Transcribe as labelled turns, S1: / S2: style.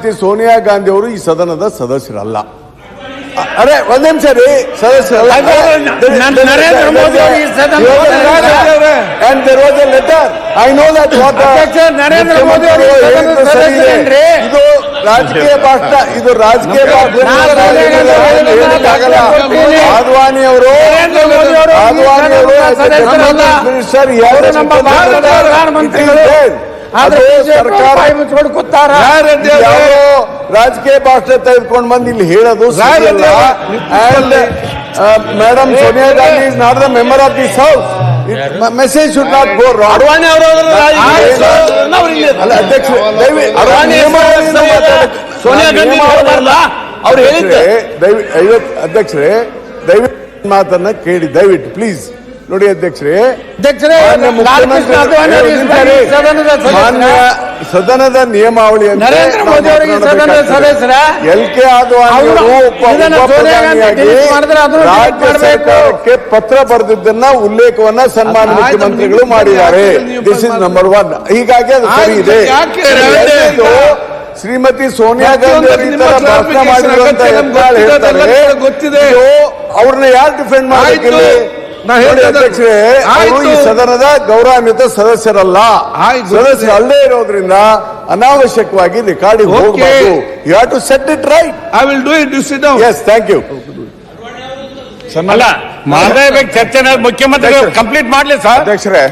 S1: ಶ್ರೀಮತಿ ಸೋನಿಯಾ ಗಾಂಧಿ ಅವರು ಈ ಸದನದ ಸದಸ್ಯರಲ್ಲ. ಅರೆ ಒಂದ್ ನಿಮಿಷ ರೀ, ಸದಸ್ಯರಲ್ಲ.
S2: ನರೇಂದ್ರ ಮೋದಿ ಅವರು ಈ
S1: And there was a letter. I know that what
S2: Narendra Modi ಅವರು
S1: ಇದು ರಾಜಕೀಯ ಭಾಷಣ, ಇದು ರಾಜಕೀಯ ಭಾಷಣ. ಆದ್ವಾನಿ ಅವರು ಮಿನಿಸ್ಟರ್
S2: ನಮ್ಮ ಭಾರತದ ಪ್ರಧಾನಮಂತ್ರಿಗಳು
S1: ರಾಜಕೀಯ ಭಾಷಣ ತೆಗೆದುಕೊಂಡು ಬಂದು ಇಲ್ಲಿ ಹೇಳೋದು. Madam Sonia Gandhi is not the member of this house. Message should not go wrong.
S2: Sonia Gandhi ಅವ್ರು ಹೇಳಿದ್ರೆ
S1: ಅಧ್ಯಕ್ಷರೇ ದಯವಿಟ್ಟು ಮಾತನ್ನ ಕೇಳಿ, ದಯವಿಟ್ಟು ಪ್ಲೀಸ್ ನೋಡಿ. ಅಧ್ಯಕ್ಷರೇ, ಸದನದ ನಿಯಮಾವಳಿ
S2: ನರೇಂದ್ರ ಮೋದಿ ಅವರಿಗೆ ಸದನದ ಸದಸ್ಯರ
S1: LK ಆದ್ವಾನಿ ರಾಜ್ಯ ಸರ್ಕಾರಕ್ಕೆ ಪತ್ರ ಬರೆದಿದ್ದನ್ನ ಉಲ್ಲೇಖವನ್ನ ಸನ್ಮಾನ್ಯ ಮುಖ್ಯಮಂತ್ರಿಗಳು ಮಾಡಿದ್ದಾರೆ. This is number 1. ಹೀಗಾಗಿ ಅದು ಸರಿ ಇದೆ. ಶ್ರೀಮತಿ ಸೋನಿಯಾ ಗಾಂಧಿ ಅವರು ಈ ತರ ಭಾಷಣ ಮಾಡಿರುವಂತ ಗೊತ್ತಿದೆ. ಅವ್ರನ್ನ ಯಾರು ಡಿಫೆಂಡ್ ಮಾಡಬೇಕಿಲ್ಲ? ಅಧ್ಯಕ್ಷರೇ, ಅವರು ಈ ಸದನದ ಗೌರವಾನ್ವಿತ ಸದಸ್ಯರಲ್ಲ. ಸದಸ್ಯರು ಅಲ್ಲೇ ಇರೋದ್ರಿಂದ ಅನಾವಶ್ಯಕವಾಗಿ ರೆಕಾರ್ಡಿಂಗ್ ಹೋಗಬಾರದು. You have to set it right.
S3: I will do it. You sit down.
S1: Yes, thank you.
S2: ಅಲ್ಲ, ಚರ್ಚೆ ಮುಖ್ಯಮಂತ್ರಿಗಳು ಕಂಪ್ಲೀಟ್ ಮಾಡ್ಲಿ ಸರ್.
S1: ಅಧ್ಯಕ್ಷರೇ